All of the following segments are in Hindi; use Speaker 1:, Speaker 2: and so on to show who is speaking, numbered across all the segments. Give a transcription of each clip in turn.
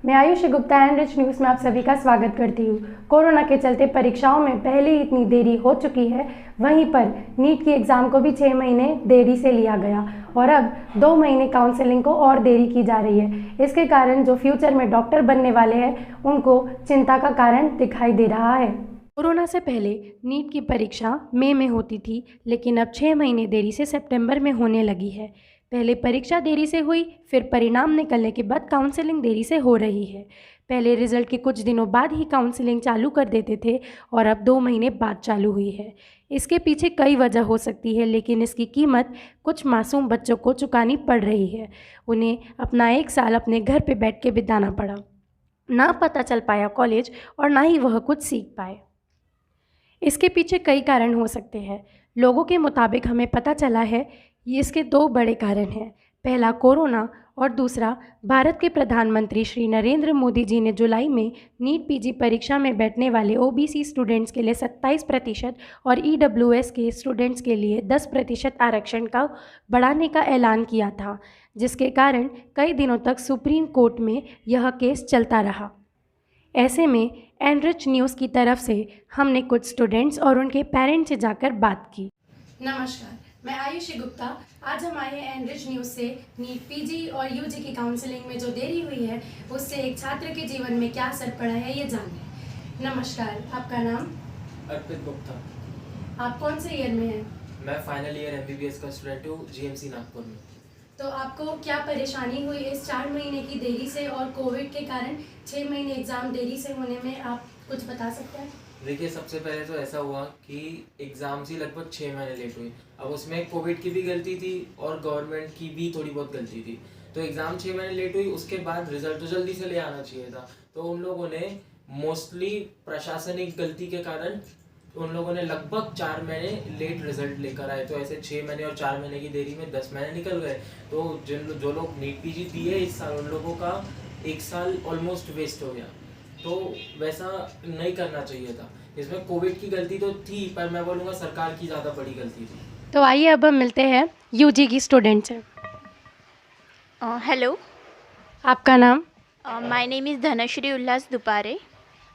Speaker 1: मैं आयुषी गुप्ता एनरिच न्यूज़ में आप सभी का स्वागत करती हूँ। कोरोना के चलते परीक्षाओं में पहले ही इतनी देरी हो चुकी है, वहीं पर नीट की एग्ज़ाम को भी 6 महीने देरी से लिया गया और अब 2 महीने काउंसलिंग को और देरी की जा रही है। इसके कारण जो फ्यूचर में डॉक्टर बनने वाले हैं उनको चिंता का कारण दिखाई दे रहा है। कोरोना से पहले नीट की परीक्षा मई में होती थी, लेकिन अब 6 महीने देरी से सितंबर में होने लगी है। पहले परीक्षा देरी से हुई, फिर परिणाम निकलने के बाद काउंसलिंग देरी से हो रही है। पहले रिजल्ट के कुछ दिनों बाद ही काउंसलिंग चालू कर देते थे और अब 2 महीने बाद चालू हुई है। इसके पीछे कई वजह हो सकती है, लेकिन इसकी कीमत कुछ मासूम बच्चों को चुकानी पड़ रही है। उन्हें अपना 1 साल अपने घर पे बैठ के बिताना पड़ा। ना पता चल पाया कॉलेज और ना ही वह कुछ सीख पाए। इसके पीछे कई कारण हो सकते हैं। लोगों के मुताबिक हमें पता चला है ये इसके 2 बड़े कारण हैं। पहला कोरोना और दूसरा भारत के प्रधानमंत्री श्री नरेंद्र मोदी जी ने जुलाई में नीट पीजी परीक्षा में बैठने वाले ओबीसी स्टूडेंट्स के लिए 27% और ईडब्ल्यूएस के स्टूडेंट्स के लिए 10% आरक्षण का बढ़ाने का ऐलान किया था, जिसके कारण कई दिनों तक सुप्रीम कोर्ट में यह केस चलता रहा। ऐसे में एनरिच न्यूज़ की तरफ से हमने कुछ स्टूडेंट्स और उनके पेरेंट्स से जाकर बात की। नमस्कार, मैं आयुषी गुप्ता। आज हम आए हैं एनरिच न्यूज़ से नीट पीजी और यूजी की काउंसलिंग में जो देरी हुई है उससे एक छात्र के जीवन में क्या असर पड़ा है ये जानने। नमस्कार, आपका नाम?
Speaker 2: अर्पित गुप्ता।
Speaker 1: आप कौन से ईयर में हैं?
Speaker 2: मैं फाइनल ईयर एमबीबीएस का स्टूडेंट हूँ जीएमसी नागपुर में।
Speaker 1: तो आपको क्या परेशानी हुई इस 4 महीने की देरी से और कोविड के कारण 6 महीने एग्ज़ाम देरी से होने में, आप कुछ बता सकते हैं?
Speaker 2: देखिए, सबसे पहले तो ऐसा हुआ कि एग्ज़ाम्स ही लगभग 6 महीने लेट हुई। अब उसमें कोविड की भी गलती थी और गवर्नमेंट की भी थोड़ी बहुत गलती थी। तो एग्ज़ाम 6 महीने लेट हुई, उसके बाद रिजल्ट तो जल्दी से ले आना चाहिए था। तो उन लोगों ने मोस्टली प्रशासनिक गलती के कारण उन लोगों ने लगभग 4 महीने लेट रिजल्ट लेकर आए। तो ऐसे 6 महीने और 4 महीने की देरी में 10 महीने निकल गए। तो जो लोग नीट पीजी दिए इस साल, उन लोगों का 1 साल ऑलमोस्ट वेस्ट हो गया। तो वैसा नहीं करना चाहिए था। इसमें कोविड की गलती तो थी, पर मैं बोलूँगा सरकार की ज़्यादा बड़ी गलती थी।
Speaker 1: तो आइए अब हम मिलते हैं यूजी की स्टूडेंट से।
Speaker 3: हेलो,
Speaker 1: आपका नाम?
Speaker 3: माय नेम इज़ धनश्री उल्लास दुपारे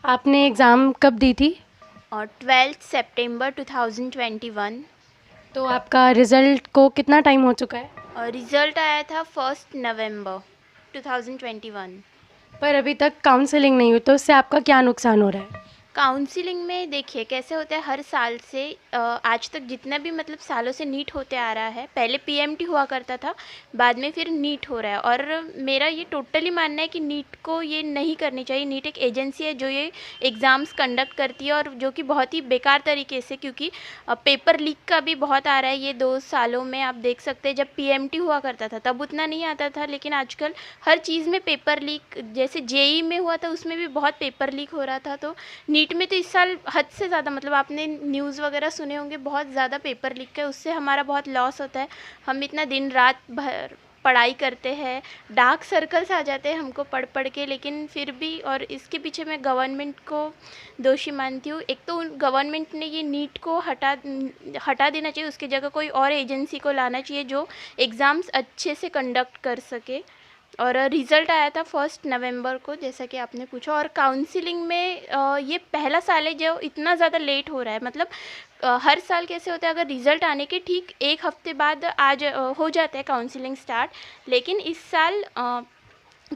Speaker 1: आपने एग्ज़ाम कब दी थी?
Speaker 3: और 12 सितंबर 2021।
Speaker 1: तो आपका रिज़ल्ट को कितना टाइम हो चुका है?
Speaker 3: और रिज़ल्ट आया था 1 नवंबर 2021।
Speaker 1: पर अभी तक काउंसलिंग नहीं हुई, तो उससे आपका क्या नुकसान हो रहा है?
Speaker 3: काउंसलिंग में देखिए कैसे होता है, हर साल से आज तक जितना भी मतलब सालों से नीट होते आ रहा है। पहले पीएमटी हुआ करता था, बाद में फिर नीट हो रहा है। और मेरा ये टोटली मानना है कि नीट को ये नहीं करनी चाहिए। नीट एक एजेंसी है जो ये एग्ज़ाम्स कंडक्ट करती है, और जो कि बहुत ही बेकार तरीके से, क्योंकि पेपर लीक का भी बहुत आ रहा है ये 2 सालों में। आप देख सकते हैं, जब पीएमटी हुआ करता था तब उतना नहीं आता था, लेकिन आजकल हर चीज़ में पेपर लीक, जैसे जेई में हुआ था उसमें भी बहुत पेपर लीक हो रहा था। तो नीट में तो इस साल हद से ज़्यादा, मतलब आपने न्यूज़ वगैरह सुने होंगे, बहुत ज़्यादा पेपर लीक है। उससे हमारा बहुत लॉस होता है। हम इतना दिन रात भर पढ़ाई करते हैं, डार्क सर्कल्स आ जाते हैं हमको पढ़ पढ़ के, लेकिन फिर भी। और इसके पीछे मैं गवर्नमेंट को दोषी मानती हूँ। एक तो गवर्नमेंट ने ये नीट को हटा देना चाहिए, उसकी जगह कोई और एजेंसी को लाना चाहिए जो एग्ज़ाम्स अच्छे से कंडक्ट कर सके। और रिज़ल्ट आया था 1 नवंबर को, जैसा कि आपने पूछा। और काउंसलिंग में ये पहला साल है जो इतना ज़्यादा लेट हो रहा है। मतलब हर साल कैसे होता है, अगर रिज़ल्ट आने के ठीक 1 हफ्ते बाद हो जाता है काउंसलिंग स्टार्ट, लेकिन इस साल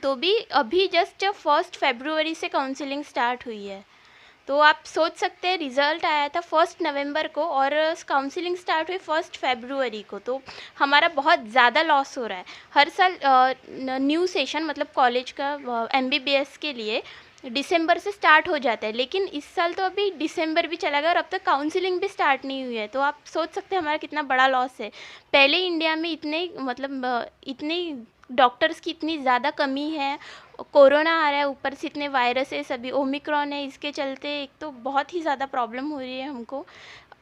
Speaker 3: तो भी अभी जस्ट 1 फरवरी से काउंसलिंग स्टार्ट हुई है। तो आप सोच सकते हैं, रिज़ल्ट आया था 1 नवंबर को और काउंसलिंग स्टार्ट हुई 1 फरवरी को। तो हमारा बहुत ज़्यादा लॉस हो रहा है। हर साल न्यू सेशन, मतलब कॉलेज का एमबीबीएस के लिए दिसंबर से स्टार्ट हो जाता है, लेकिन इस साल तो अभी दिसंबर भी चला गया और अब तक काउंसलिंग भी स्टार्ट नहीं हुई है। तो आप सोच सकते हैं हमारा कितना बड़ा लॉस है। पहले इंडिया में इतने डॉक्टर्स की इतनी ज़्यादा कमी है, कोरोना आ रहा है, ऊपर से इतने वायरसेस, अभी ओमिक्रॉन है, इसके चलते एक तो बहुत ही ज़्यादा प्रॉब्लम हो रही है हमको।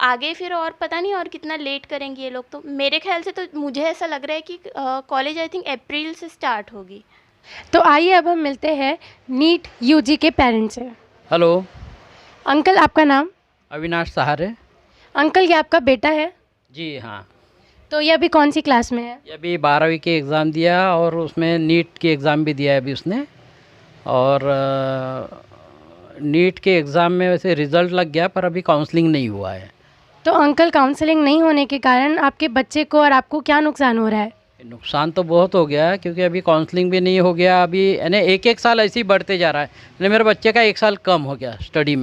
Speaker 3: आगे फिर और पता नहीं और कितना लेट करेंगे ये लोग। तो मेरे ख्याल से तो मुझे ऐसा लग रहा है कि कॉलेज आई थिंक अप्रैल से स्टार्ट होगी।
Speaker 1: तो आइए अब हम मिलते हैं नीट यूजी के पेरेंट्स से।
Speaker 4: हेलो,
Speaker 1: अंकल, आपका नाम?
Speaker 4: अविनाश सहारे।
Speaker 1: अंकल, ये आपका बेटा है?
Speaker 4: जी हाँ।
Speaker 1: तो ये अभी कौन सी क्लास में है?
Speaker 4: ये अभी 12वीं की एग्ज़ाम दिया और उसमें नीट की एग्ज़ाम भी दिया है अभी उसने। और नीट के एग्ज़ाम में वैसे रिज़ल्ट लग गया पर अभी काउंसलिंग नहीं हुआ है।
Speaker 1: तो अंकल, काउंसलिंग नहीं होने के कारण आपके बच्चे को और आपको क्या नुकसान हो रहा है?
Speaker 4: नुकसान तो बहुत हो गया क्योंकि अभी काउंसलिंग भी नहीं हो गया। अभी यानी एक साल ऐसे ही बढ़ते जा रहा है। यानी मेरे बच्चे का 1 साल कम हो गया स्टडी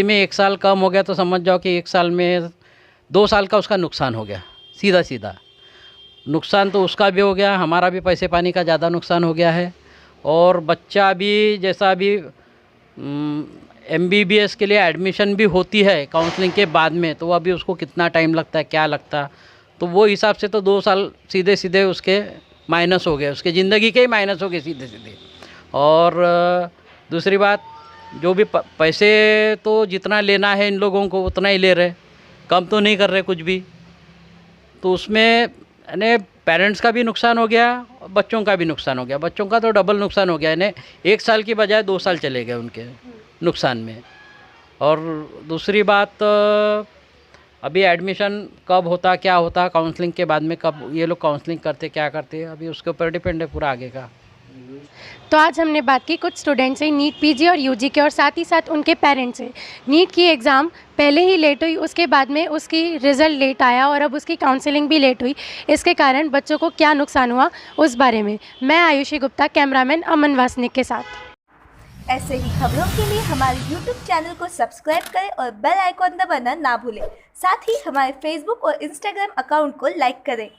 Speaker 4: में 1 साल कम हो गया तो समझ जाओ कि 1 साल में 2 साल का उसका नुकसान हो गया। सीधा नुकसान तो उसका भी हो गया, हमारा भी पैसे पानी का ज़्यादा नुकसान हो गया है। और बच्चा भी जैसा अभी MBBS के लिए एडमिशन भी होती है काउंसलिंग के बाद में, तो अभी उसको कितना टाइम लगता है, क्या लगता है, तो वो हिसाब से तो 2 साल सीधे उसके माइनस हो गए, उसके ज़िंदगी के ही माइनस हो गए सीधे। और दूसरी बात, जो भी पैसे तो जितना लेना है इन लोगों को उतना ही ले रहे, कम तो नहीं कर रहे कुछ भी। तो उसमें यानी पेरेंट्स का भी नुकसान हो गया और बच्चों का भी नुकसान हो गया। बच्चों का तो डबल नुकसान हो गया, यानी 1 साल की बजाय 2 साल चले गए उनके नुकसान में। और दूसरी बात, अभी एडमिशन कब होता, क्या होता, काउंसलिंग के बाद में कब ये लोग काउंसलिंग करते, क्या करते, अभी उसके ऊपर डिपेंड है पूरा आगे का।
Speaker 1: तो आज हमने बात की कुछ स्टूडेंट से, नीट PG और UG के, और साथ ही साथ उनके पेरेंट्स से। नीट की एग्ज़ाम पहले ही लेट हुई, उसके बाद में उसकी रिज़ल्ट लेट आया और अब उसकी काउंसलिंग भी लेट हुई। इसके कारण बच्चों को क्या नुकसान हुआ उस बारे में मैं आयुषी गुप्ता, कैमरामैन अमन वासनिक के साथ।
Speaker 5: ऐसे ही खबरों के लिए हमारे YouTube चैनल को सब्सक्राइब करें और बेल आइकॉन दबाना ना भूलें। साथ ही हमारे Facebook और Instagram अकाउंट को लाइक करें।